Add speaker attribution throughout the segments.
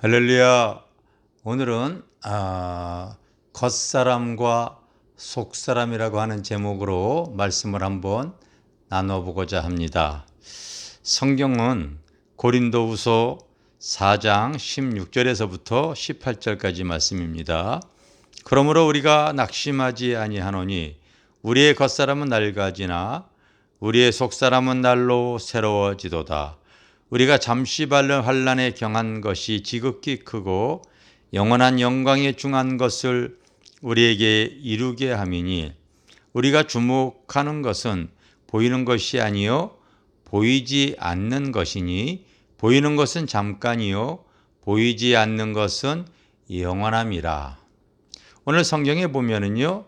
Speaker 1: 할렐루야. 오늘은 겉사람과 속사람이라고 하는 제목으로 말씀을 한번 나눠보고자 합니다. 성경은 고린도후서 4장 16절에서부터 18절까지 말씀입니다. 그러므로 우리가 낙심하지 아니하노니 우리의 겉사람은 낡아지나 우리의 속사람은 날로 새로워지도다. 우리가 잠시 받는 환난에 경한 것이 지극히 크고 영원한 영광에 중한 것을 우리에게 이루게 함이니 우리가 주목하는 것은 보이는 것이 아니요 보이지 않는 것이니 보이는 것은 잠깐이요 보이지 않는 것은 영원함이라. 오늘 성경에 보면은요,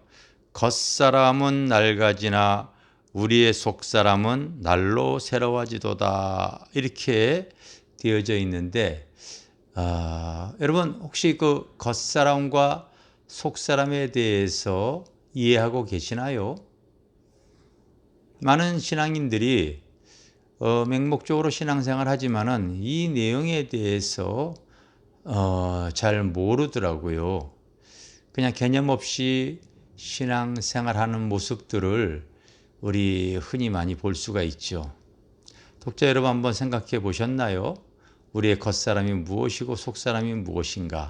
Speaker 1: 겉사람은 낡아지나 우리의 속사람은 날로 새로워지도다, 이렇게 되어져 있는데, 여러분 혹시 그 겉사람과 속사람에 대해서 이해하고 계시나요? 많은 신앙인들이 맹목적으로 신앙생활 하지만은 이 내용에 대해서 잘 모르더라고요. 그냥 개념 없이 신앙생활하는 모습들을 우리 흔히 많이 볼 수가 있죠. 독자 여러분, 한번 생각해 보셨나요? 우리의 겉사람이 무엇이고 속사람이 무엇인가?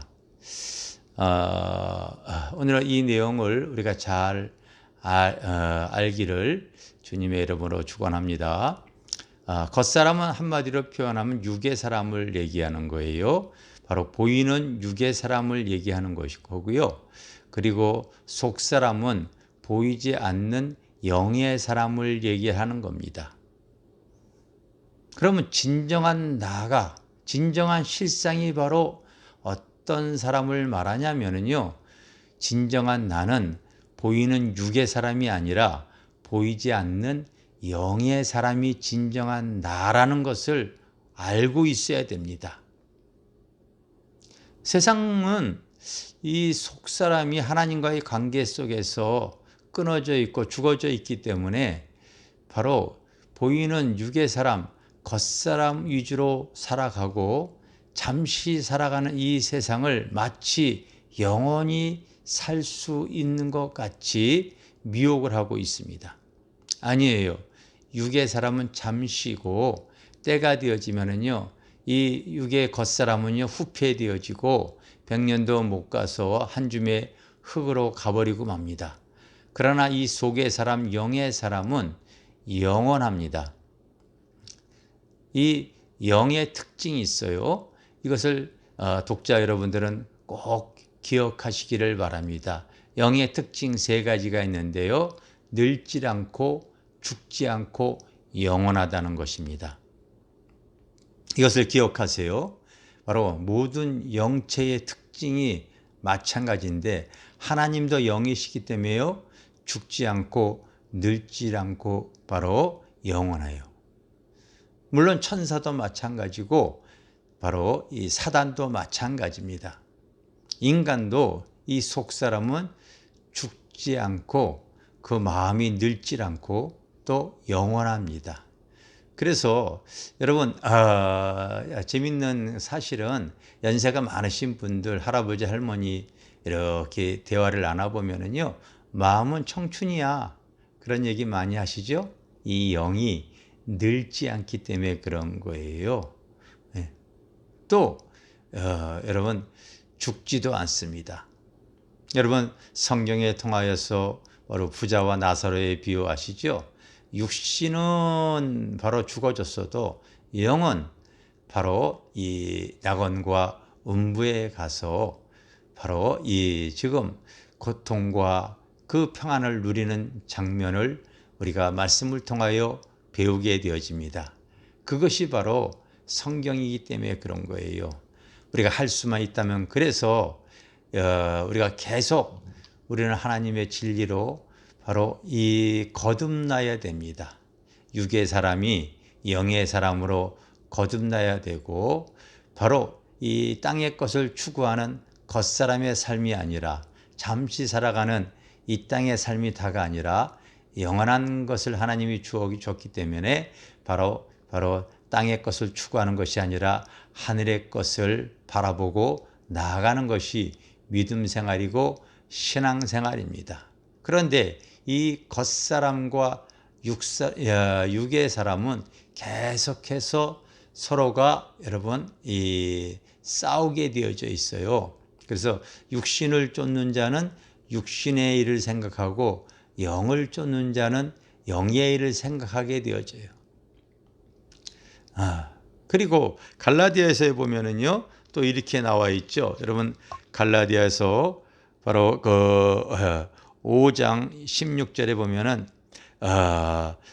Speaker 1: 오늘 이 내용을 우리가 잘 알기를 주님의 이름으로 축원합니다. 겉사람은 한마디로 표현하면 육의 사람을 얘기하는 거예요. 바로 보이는 육의 사람을 얘기하는 것이고요. 그리고 속사람은 보이지 않는 영의 사람을 얘기하는 겁니다. 그러면 진정한 나가, 진정한 실상이 바로 어떤 사람을 말하냐면요, 진정한 나는 보이는 육의 사람이 아니라 보이지 않는 영의 사람이 진정한 나라는 것을 알고 있어야 됩니다. 세상은 이 속사람이 하나님과의 관계 속에서 끊어져 있고 죽어져 있기 때문에 바로 보이는 육의 사람, 겉사람 위주로 살아가고 잠시 살아가는 이 세상을 마치 영원히 살 수 있는 것 같이 미혹을 하고 있습니다. 아니에요. 육의 사람은 잠시고 때가 되어지면은요, 이 육의 겉사람은요 후패되어지고 100년도 못 가서 한 줌의 흙으로 가버리고 맙니다. 그러나 이 속의 사람, 영의 사람은 영원합니다. 이 영의 특징이 있어요. 이것을 독자 여러분들은 꼭 기억하시기를 바랍니다. 영의 특징 3가지가 있는데요, 늙지 않고 죽지 않고 영원하다는 것입니다. 이것을 기억하세요. 바로 모든 영체의 특징이 마찬가지인데 하나님도 영이시기 때문에요, 죽지 않고 늙지 않고 바로 영원해요. 물론 천사도 마찬가지고 바로 이 사단도 마찬가지입니다. 인간도 이 속사람은 죽지 않고 그 마음이 늙지 않고 또 영원합니다. 그래서 여러분, 재밌는 사실은 연세가 많으신 분들, 할아버지 할머니 이렇게 대화를 나눠보면은요, 마음은 청춘이야, 그런 얘기 많이 하시죠? 이 영이 늙지 않기 때문에 그런 거예요. 또 여러분, 죽지도 않습니다. 여러분, 성경에 통하여서 바로 부자와 나사로의 비유 아시죠? 육신은 바로 죽어졌어도 영은 바로 이 낙원과 음부에 가서 바로 이 지금 고통과 그 평안을 누리는 장면을 우리가 말씀을 통하여 배우게 되어집니다. 그것이 바로 성경이기 때문에 그런 거예요. 우리가 할 수만 있다면, 그래서 우리가 계속 우리는 하나님의 진리로 바로 이 거듭나야 됩니다. 육의 사람이 영의 사람으로 거듭나야 되고, 바로 이 땅의 것을 추구하는 겉사람의 삶이 아니라, 잠시 살아가는 이 땅의 삶이 다가 아니라 영원한 것을 하나님이 주었기 때문에 바로 땅의 것을 추구하는 것이 아니라 하늘의 것을 바라보고 나아가는 것이 믿음 생활이고 신앙 생활입니다. 그런데 이 겉사람과 육의 사람은 계속해서 서로가 여러분 싸우게 되어져 있어요. 그래서 육신을 쫓는 자는 육신의 일을 생각하고 영을 쫓는 자는 영의 일을 생각하게 되어져요. 그리고 갈라디아서에 보면은요, 또 이렇게 나와 있죠. 여러분, 갈라디아서 바로 그 5장 16절에 보면은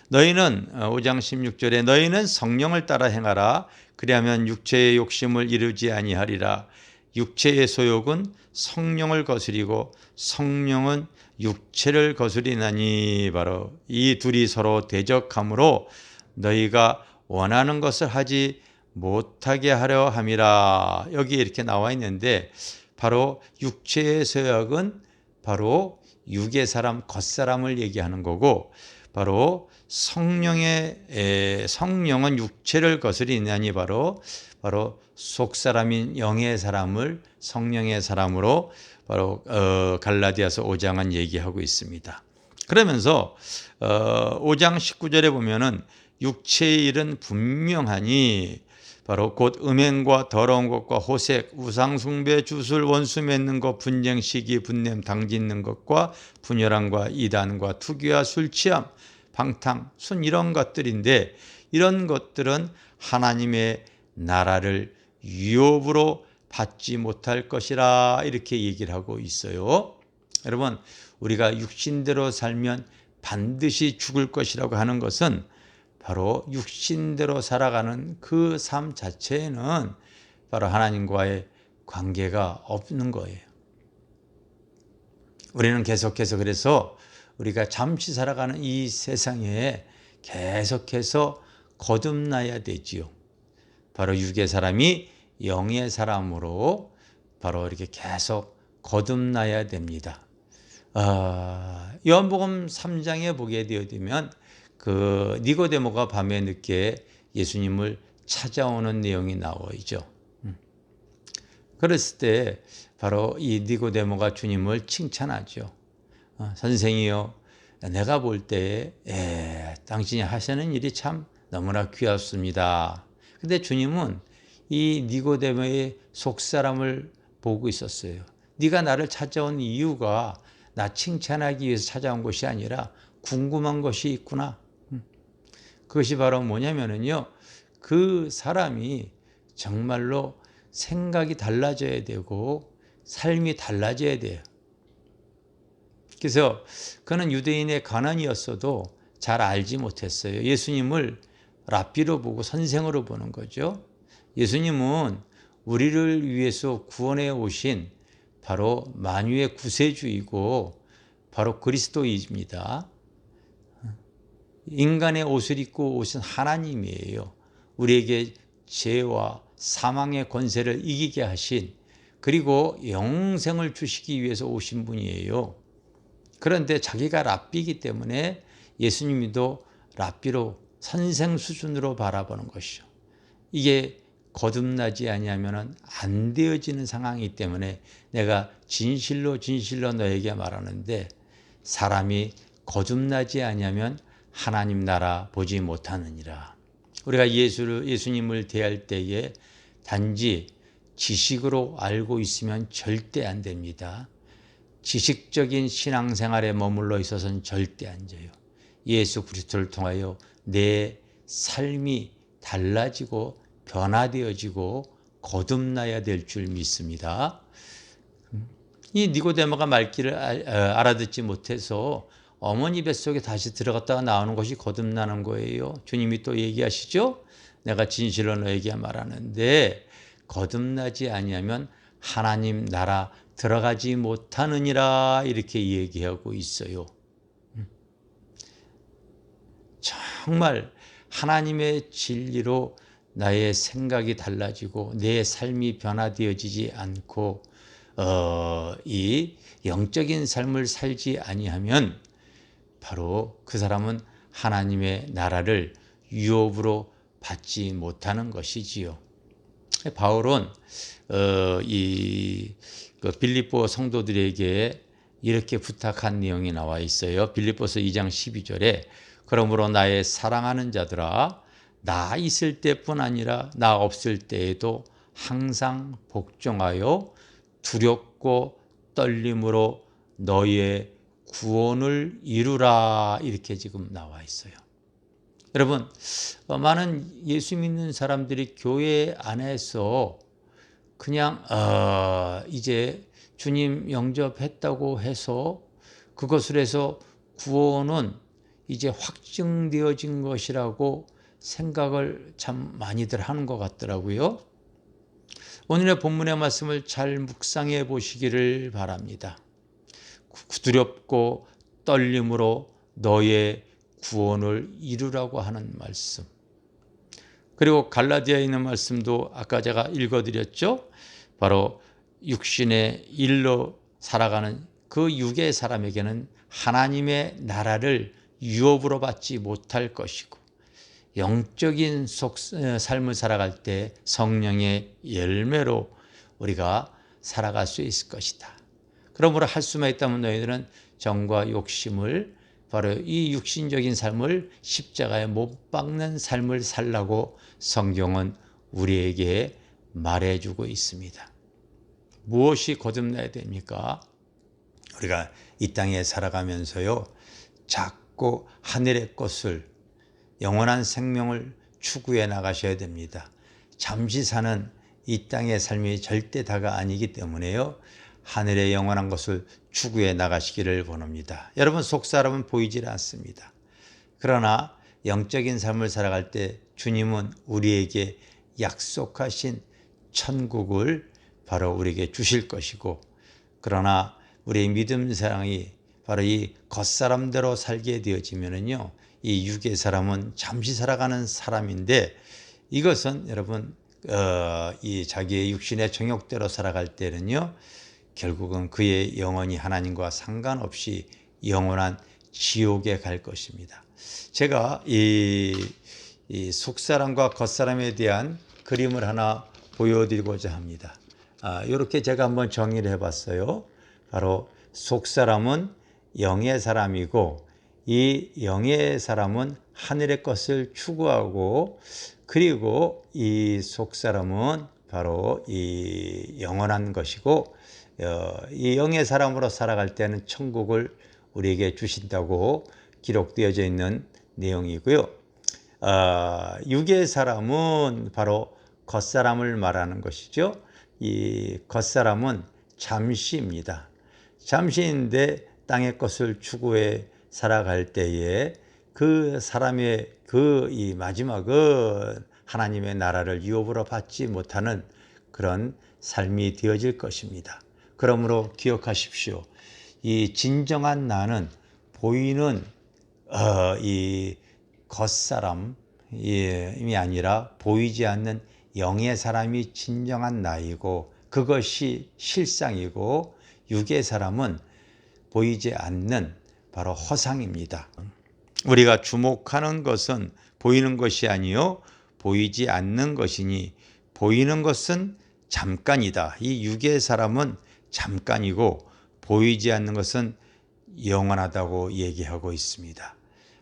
Speaker 1: 너희는 5장 16절에 너희는 성령을 따라 행하라. 그리하면 육체의 욕심을 이루지 아니하리라. 육체의 소욕은 성령을 거스리고 성령은 육체를 거스리나니 바로 이 둘이 서로 대적하므로 너희가 원하는 것을 하지 못하게 하려 함이라. 여기 이렇게 나와 있는데 바로 육체의 소욕은 바로 육의 사람, 겉사람을 얘기하는 거고 바로 성령은 육체를 거스리나니 바로 속사람인 영의 사람을 성령의 사람으로 바로 갈라디아서 5장은 얘기하고 있습니다. 그러면서 5장 19절에 보면은 육체의 일은 분명하니 바로 곧 음행과 더러운 것과 호색, 우상숭배, 주술, 원수 맺는 것, 분쟁, 시기, 분냄, 당짓는 것과 분열함과 이단과 투기와 술취함, 방탕, 순 이런 것들인데 이런 것들은 하나님의 나라를 유업으로 받지 못할 것이라 이렇게 얘기를 하고 있어요. 여러분, 우리가 육신대로 살면 반드시 죽을 것이라고 하는 것은 바로 육신대로 살아가는 그 삶 자체에는 바로 하나님과의 관계가 없는 거예요. 우리는 계속해서 그래서 우리가 잠시 살아가는 이 세상에 계속해서 거듭나야 되지요. 바로 육의 사람이 영의 사람으로 바로 이렇게 계속 거듭나야 됩니다. 요한복음 3장에 보게 되면 그 니고데모가 밤에 늦게 예수님을 찾아오는 내용이 나와 있죠. 그랬을 때 바로 이 니고데모가 주님을 칭찬하죠. 선생이요, 내가 볼 때 당신이 하시는 일이 참 너무나 귀합습니다. 근데 주님은 이 니고데모의 속사람을 보고 있었어요. 네가 나를 찾아온 이유가 나 칭찬하기 위해서 찾아온 것이 아니라 궁금한 것이 있구나. 그것이 바로 뭐냐면은요, 그 사람이 정말로 생각이 달라져야 되고 삶이 달라져야 돼요. 그래서 그는 유대인의 관원이었어도 잘 알지 못했어요. 예수님을 랍비로 보고 선생으로 보는 거죠. 예수님은 우리를 위해서 구원해 오신 바로 만유의 구세주이고 바로 그리스도입니다. 인간의 옷을 입고 오신 하나님이에요. 우리에게 죄와 사망의 권세를 이기게 하신, 그리고 영생을 주시기 위해서 오신 분이에요. 그런데 자기가 랍비이기 때문에 예수님도 랍비로 선생 수준으로 바라보는 것이죠. 이게 거듭나지 아니하면 안 되어지는 상황이기 때문에 내가 진실로 너에게 말하는데 사람이 거듭나지 아니하면 하나님 나라 보지 못하느니라. 우리가 예수님을 대할 때에 단지 지식으로 알고 있으면 절대 안 됩니다. 지식적인 신앙생활에 머물러 있어서는 절대 안 돼요. 예수 그리스도를 통하여 내 삶이 달라지고 변화되어지고 거듭나야 될 줄 믿습니다. 이 니고데모가 말귀를 알아듣지 못해서 어머니 뱃속에 다시 들어갔다가 나오는 것이 거듭나는 거예요. 주님이 또 얘기하시죠. 내가 진실로 너에게 말하는데 거듭나지 아니하면 하나님 나라 들어가지 못하느니라 이렇게 얘기하고 있어요. 정말 하나님의 진리로 나의 생각이 달라지고 내 삶이 변화되어지지 않고 이 영적인 삶을 살지 아니하면 바로 그 사람은 하나님의 나라를 유업으로 받지 못하는 것이지요. 바울은 그 빌립보 성도들에게 이렇게 부탁한 내용이 나와 있어요. 빌립보서 2장 12절에 그러므로 나의 사랑하는 자들아 나 있을 때뿐 아니라 나 없을 때에도 항상 복종하여 두렵고 떨림으로 너의 구원을 이루라 이렇게 지금 나와 있어요. 여러분, 많은 예수 믿는 사람들이 교회 안에서 그냥 이제 주님 영접했다고 해서 그것을 해서 구원은 이제 확증되어진 것이라고 생각을 참 많이들 하는 것 같더라고요. 오늘의 본문의 말씀을 잘 묵상해 보시기를 바랍니다. 두렵고 떨림으로 너의 구원을 이루라고 하는 말씀. 그리고 갈라디아에 있는 말씀도 아까 제가 읽어드렸죠. 바로 육신의 일로 살아가는 그 육의 사람에게는 하나님의 나라를 유업으로 받지 못할 것이고 영적인 삶을 살아갈 때 성령의 열매로 우리가 살아갈 수 있을 것이다. 그러므로 할 수만 있다면 너희들은 정과 욕심을 바로 이 육신적인 삶을 십자가에 못 박는 삶을 살라고 성경은 우리에게 말해주고 있습니다. 무엇이 거듭나야 됩니까? 우리가 이 땅에 살아가면서요, 자꾸 하늘의 것을 영원한 생명을 추구해 나가셔야 됩니다. 잠시 사는 이 땅의 삶이 절대 다가 아니기 때문에요. 하늘의 영원한 것을 추구해 나가시기를 원합니다. 여러분, 속사람은 보이질 않습니다. 그러나 영적인 삶을 살아갈 때 주님은 우리에게 약속하신 천국을 바로 우리에게 주실 것이고, 그러나 우리의 믿음 사랑이 바로 이 겉사람대로 살게 되어지면은요, 이 육의 사람은 잠시 살아가는 사람인데, 이것은 여러분 이 자기의 육신의 정욕대로 살아갈 때는요, 결국은 그의 영혼이 하나님과 상관없이 영원한 지옥에 갈 것입니다. 제가 이 속사람과 겉사람에 대한 그림을 하나 보여드리고자 합니다. 이렇게 제가 한번 정의를 해봤어요. 바로 속사람은 영의 사람이고, 이 영의 사람은 하늘의 것을 추구하고, 그리고 이 속사람은 바로 이 영원한 것이고, 이 영의 사람으로 살아갈 때는 천국을 우리에게 주신다고 기록되어져 있는 내용이고요. 육의 사람은 바로 겉사람을 말하는 것이죠. 이 겉사람은 잠시입니다. 잠시인데 땅의 것을 추구해 살아갈 때에 그 사람의 이 마지막은 하나님의 나라를 유업으로 받지 못하는 그런 삶이 되어질 것입니다. 그러므로 기억하십시오. 이 진정한 나는 보이는 이 겉사람이 아니라 보이지 않는 영의 사람이 진정한 나이고, 그것이 실상이고, 육의 사람은 보이지 않는 바로 허상입니다. 우리가 주목하는 것은 보이는 것이 아니요 보이지 않는 것이니, 보이는 것은 잠깐이다. 이 육의 사람은 잠깐이고 보이지 않는 것은 영원하다고 얘기하고 있습니다.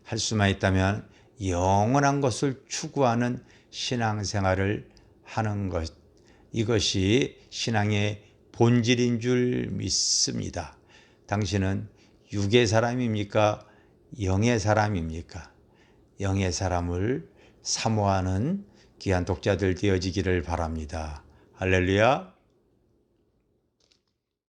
Speaker 1: 할 수만 있다면 영원한 것을 추구하는 신앙생활을 하는 것, 이것이 신앙의 본질인 줄 믿습니다. 당신은 육의 사람입니까? 영의 사람입니까? 영의 사람을 사모하는 귀한 독자들 되어지기를 바랍니다. 할렐루야.